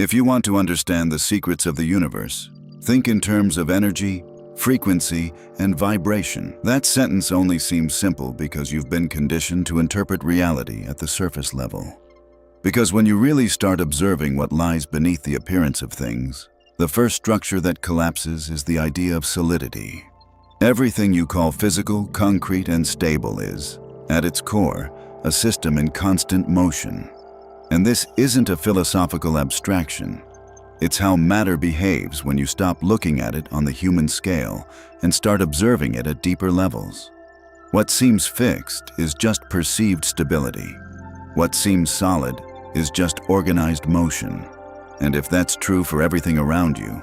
If you want to understand the secrets of the universe, think in terms of energy, frequency, and vibration. That sentence only seems simple because you've been conditioned to interpret reality at the surface level. Because when you really start observing what lies beneath the appearance of things, the first structure that collapses is the idea of solidity. Everything you call physical, concrete, and stable is, at its core, a system in constant motion. And this isn't a philosophical abstraction. It's how matter behaves when you stop looking at it on the human scale and start observing it at deeper levels. What seems fixed is just perceived stability. What seems solid is just organized motion. And if that's true for everything around you,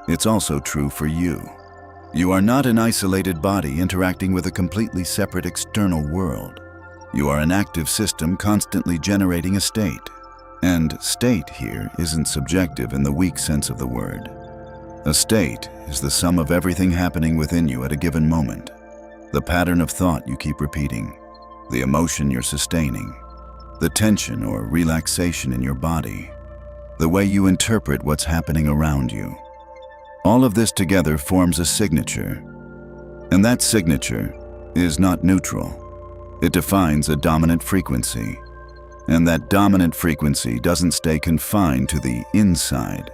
it's also true for you. You are not an isolated body interacting with a completely separate external world. You are an active system constantly generating a state. And state here isn't subjective in the weak sense of the word. A state is the sum of everything happening within you at a given moment. The pattern of thought you keep repeating, the emotion you're sustaining, the tension or relaxation in your body, the way you interpret what's happening around you. All of this together forms a signature. And that signature is not neutral. It defines a dominant frequency. And that dominant frequency doesn't stay confined to the inside.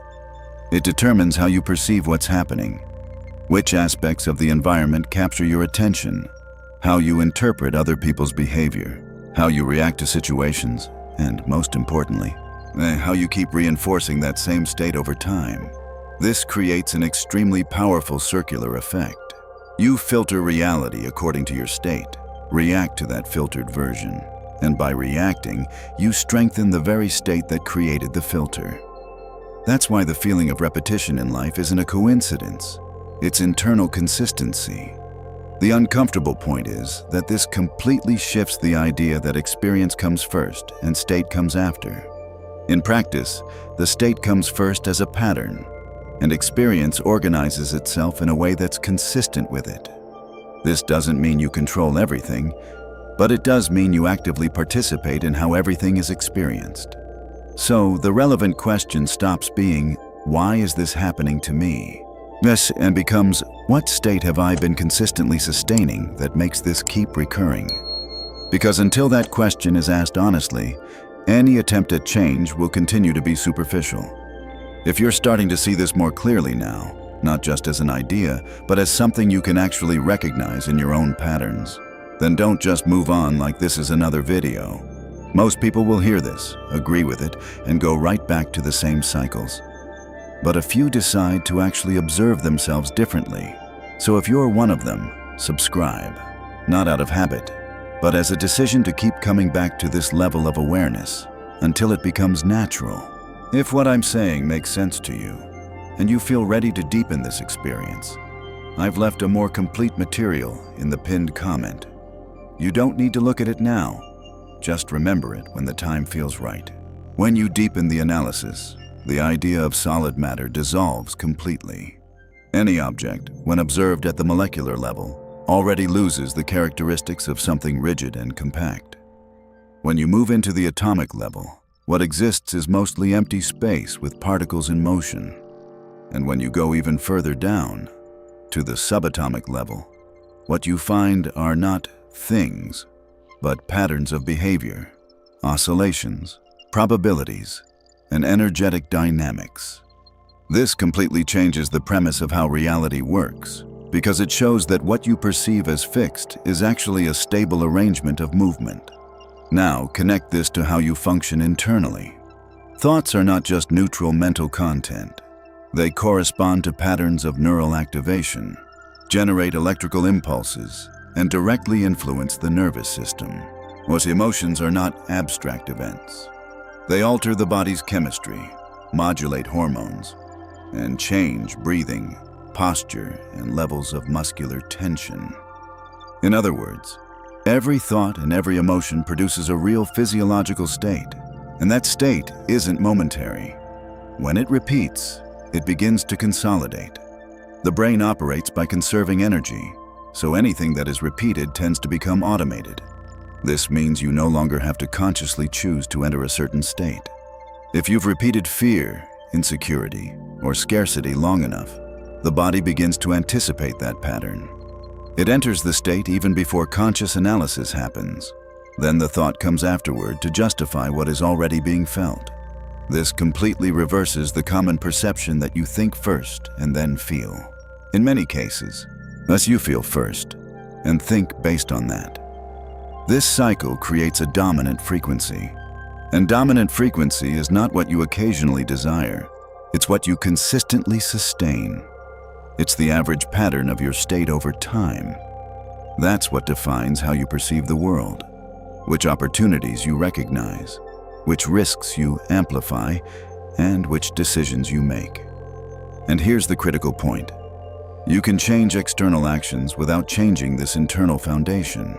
It determines how you perceive what's happening, which aspects of the environment capture your attention, how you interpret other people's behavior, how you react to situations, and most importantly, how you keep reinforcing that same state over time. This creates an extremely powerful circular effect. You filter reality according to your state, react to that filtered version. And by reacting, you strengthen the very state that created the filter. That's why the feeling of repetition in life isn't a coincidence. It's internal consistency. The uncomfortable point is that this completely shifts the idea that experience comes first and state comes after. In practice, the state comes first as a pattern, and experience organizes itself in a way that's consistent with it. This doesn't mean you control everything, but it does mean you actively participate in how everything is experienced. So the relevant question stops being, why is this happening to me? Yes, and becomes, what state have I been consistently sustaining that makes this keep recurring? Because until that question is asked honestly, any attempt at change will continue to be superficial. If you're starting to see this more clearly now, not just as an idea, but as something you can actually recognize in your own patterns, then don't just move on like this is another video. Most people will hear this, agree with it, and go right back to the same cycles. But a few decide to actually observe themselves differently. So if you're one of them, subscribe. Not out of habit, but as a decision to keep coming back to this level of awareness until it becomes natural. If what I'm saying makes sense to you, and you feel ready to deepen this experience, I've left a more complete material in the pinned comment. You don't need to look at it now. Just remember it when the time feels right. When you deepen the analysis, the idea of solid matter dissolves completely. Any object, when observed at the molecular level, already loses the characteristics of something rigid and compact. When you move into the atomic level, what exists is mostly empty space with particles in motion. And when you go even further down, to the subatomic level, what you find are not things, but patterns of behavior, oscillations, probabilities, and energetic dynamics. This completely changes the premise of how reality works, because it shows that what you perceive as fixed is actually a stable arrangement of movement. Now, connect this to how you function internally. Thoughts are not just neutral mental content. They correspond to patterns of neural activation, generate electrical impulses, and directly influence the nervous system. Whereas emotions are not abstract events. They alter the body's chemistry, modulate hormones, and change breathing, posture, and levels of muscular tension. In other words, every thought and every emotion produces a real physiological state, and that state isn't momentary. When it repeats, it begins to consolidate. The brain operates by conserving energy, so anything that is repeated tends to become automated. This means you no longer have to consciously choose to enter a certain state. If you've repeated fear, insecurity, or scarcity long enough, the body begins to anticipate that pattern. It enters the state even before conscious analysis happens. Then the thought comes afterward to justify what is already being felt. This completely reverses the common perception that you think first and then feel. In many cases, thus you feel first and think based on that. This cycle creates a dominant frequency. And dominant frequency is not what you occasionally desire. It's what you consistently sustain. It's the average pattern of your state over time. That's what defines how you perceive the world, which opportunities you recognize, which risks you amplify, and which decisions you make. And here's the critical point. You can change external actions without changing this internal foundation,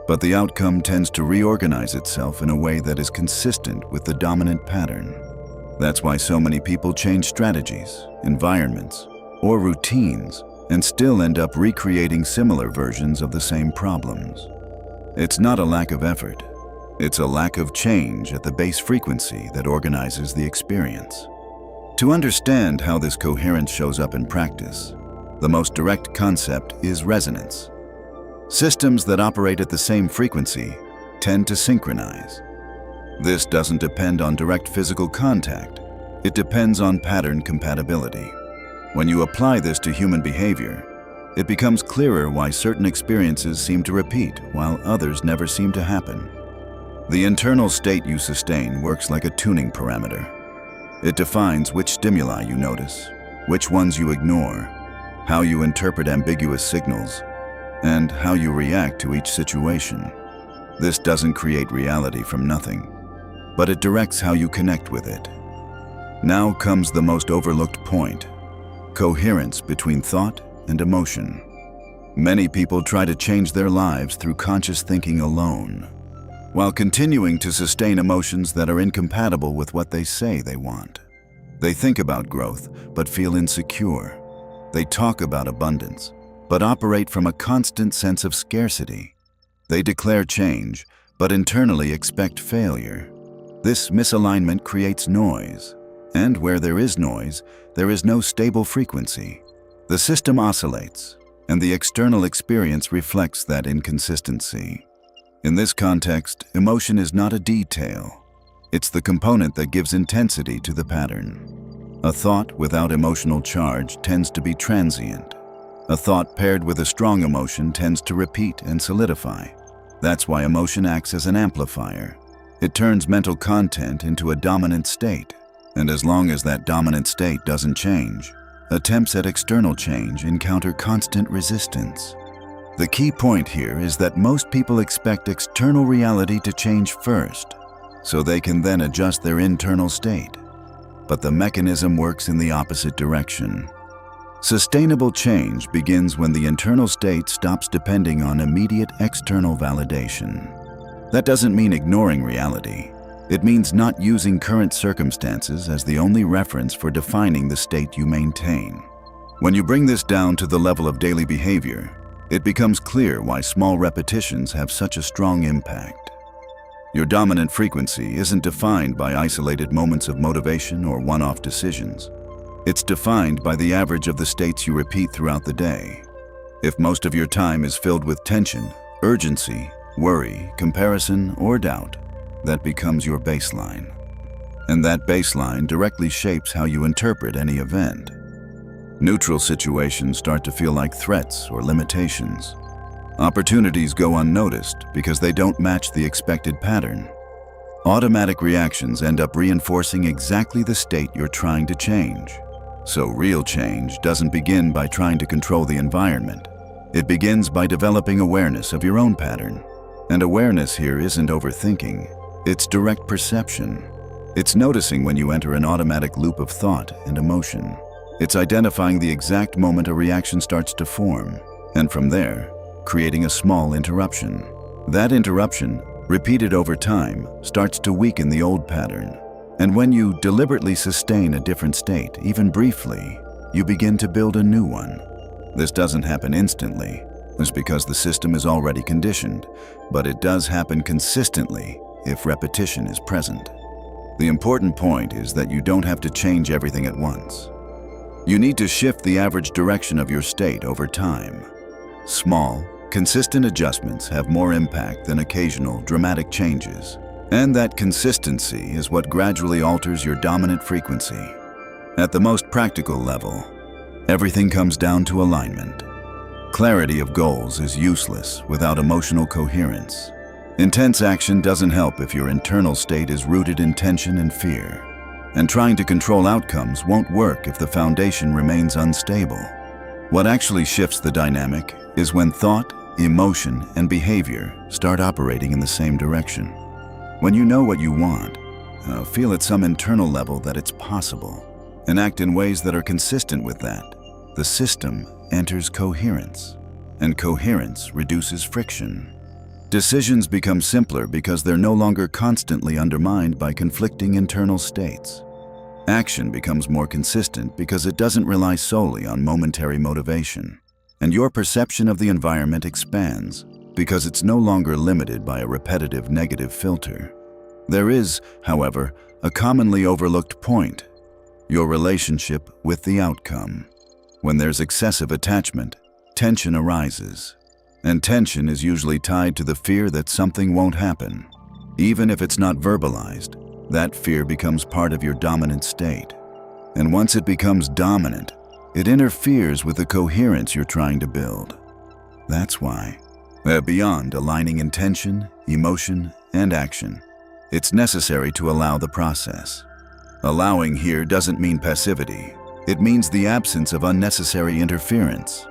but the outcome tends to reorganize itself in a way that is consistent with the dominant pattern. That's why so many people change strategies, environments, or routines and still end up recreating similar versions of the same problems. It's not a lack of effort. It's a lack of change at the base frequency that organizes the experience. To understand how this coherence shows up in practice, the most direct concept is resonance. Systems that operate at the same frequency tend to synchronize. This doesn't depend on direct physical contact. It depends on pattern compatibility. When you apply this to human behavior, it becomes clearer why certain experiences seem to repeat while others never seem to happen. The internal state you sustain works like a tuning parameter. It defines which stimuli you notice, which ones you ignore, how you interpret ambiguous signals, and how you react to each situation. This doesn't create reality from nothing, but it directs how you connect with it. Now comes the most overlooked point: coherence between thought and emotion. Many people try to change their lives through conscious thinking alone, while continuing to sustain emotions that are incompatible with what they say they want. They think about growth, but feel insecure. They talk about abundance, but operate from a constant sense of scarcity. They declare change, but internally expect failure. This misalignment creates noise, and where there is noise, there is no stable frequency. The system oscillates, and the external experience reflects that inconsistency. In this context, emotion is not a detail. It's the component that gives intensity to the pattern. A thought without emotional charge tends to be transient. A thought paired with a strong emotion tends to repeat and solidify. That's why emotion acts as an amplifier. It turns mental content into a dominant state. And as long as that dominant state doesn't change, attempts at external change encounter constant resistance. The key point here is that most people expect external reality to change first, so they can then adjust their internal state. But the mechanism works in the opposite direction. Sustainable change begins when the internal state stops depending on immediate external validation. That doesn't mean ignoring reality. It means not using current circumstances as the only reference for defining the state you maintain. When you bring this down to the level of daily behavior, it becomes clear why small repetitions have such a strong impact. Your dominant frequency isn't defined by isolated moments of motivation or one-off decisions. It's defined by the average of the states you repeat throughout the day. If most of your time is filled with tension, urgency, worry, comparison, or doubt, that becomes your baseline. And that baseline directly shapes how you interpret any event. Neutral situations start to feel like threats or limitations. Opportunities go unnoticed because they don't match the expected pattern. Automatic reactions end up reinforcing exactly the state you're trying to change. So real change doesn't begin by trying to control the environment. It begins by developing awareness of your own pattern. And awareness here isn't overthinking. It's direct perception. It's noticing when you enter an automatic loop of thought and emotion. It's identifying the exact moment a reaction starts to form, and from there, creating a small interruption. That interruption, repeated over time, starts to weaken the old pattern. And when you deliberately sustain a different state, even briefly, you begin to build a new one. This doesn't happen instantly. It's because the system is already conditioned, but it does happen consistently if repetition is present. The important point is that you don't have to change everything at once. You need to shift the average direction of your state over time. Small, consistent adjustments have more impact than occasional, dramatic changes. And that consistency is what gradually alters your dominant frequency. At the most practical level, everything comes down to alignment. Clarity of goals is useless without emotional coherence. Intense action doesn't help if your internal state is rooted in tension and fear. And trying to control outcomes won't work if the foundation remains unstable. What actually shifts the dynamic is when thought, emotion, and behavior start operating in the same direction. When you know what you want, feel at some internal level that it's possible, and act in ways that are consistent with that, the system enters coherence, and coherence reduces friction. Decisions become simpler because they're no longer constantly undermined by conflicting internal states. Action becomes more consistent because it doesn't rely solely on momentary motivation. And your perception of the environment expands because it's no longer limited by a repetitive negative filter. There is, however, a commonly overlooked point: your relationship with the outcome. When there's excessive attachment, tension arises. And tension is usually tied to the fear that something won't happen. Even if it's not verbalized, that fear becomes part of your dominant state. And once it becomes dominant, it interferes with the coherence you're trying to build. That's why, beyond aligning intention, emotion, and action, it's necessary to allow the process. Allowing here doesn't mean passivity. It means the absence of unnecessary interference.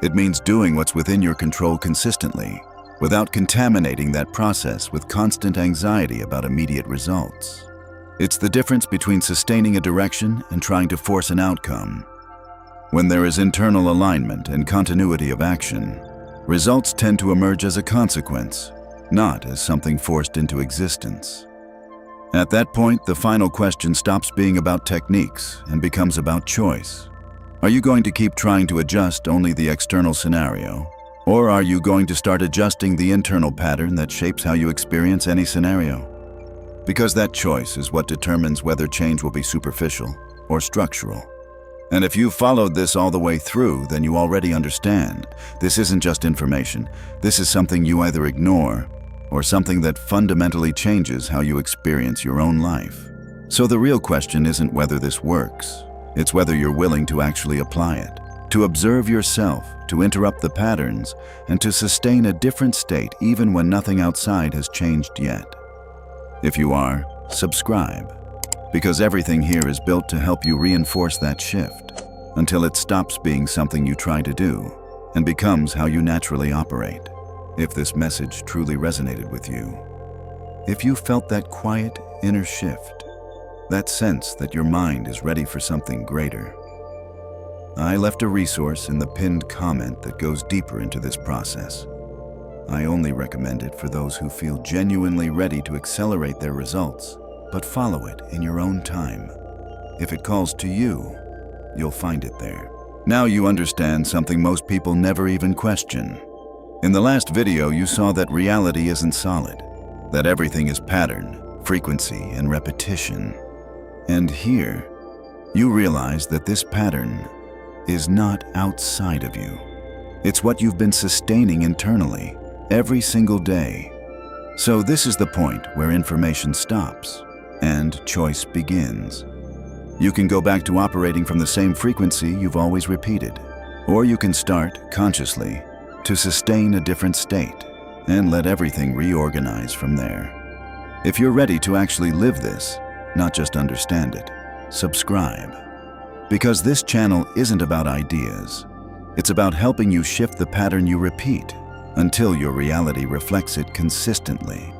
It means doing what's within your control consistently, without contaminating that process with constant anxiety about immediate results. It's the difference between sustaining a direction and trying to force an outcome. When there is internal alignment and continuity of action, results tend to emerge as a consequence, not as something forced into existence. At that point, the final question stops being about techniques and becomes about choice. Are you going to keep trying to adjust only the external scenario? Or are you going to start adjusting the internal pattern that shapes how you experience any scenario? Because that choice is what determines whether change will be superficial or structural. And if you've followed this all the way through, then you already understand. This isn't just information. This is something you either ignore or something that fundamentally changes how you experience your own life. So the real question isn't whether this works. It's whether you're willing to actually apply it, to observe yourself, to interrupt the patterns, and to sustain a different state even when nothing outside has changed yet. If you are, subscribe, because everything here is built to help you reinforce that shift until it stops being something you try to do and becomes how you naturally operate. If this message truly resonated with you, if you felt that quiet inner shift, that sense that your mind is ready for something greater, I left a resource in the pinned comment that goes deeper into this process. I only recommend it for those who feel genuinely ready to accelerate their results, but follow it in your own time. If it calls to you, you'll find it there. Now you understand something most people never even question. In the last video, you saw that reality isn't solid, that everything is pattern, frequency, and repetition. And here, you realize that this pattern is not outside of you. It's what you've been sustaining internally, every single day. So this is the point where information stops and choice begins. You can go back to operating from the same frequency you've always repeated, or you can start, consciously, to sustain a different state and let everything reorganize from there. If you're ready to actually live this, not just understand it, subscribe. Because this channel isn't about ideas. It's about helping you shift the pattern you repeat until your reality reflects it consistently.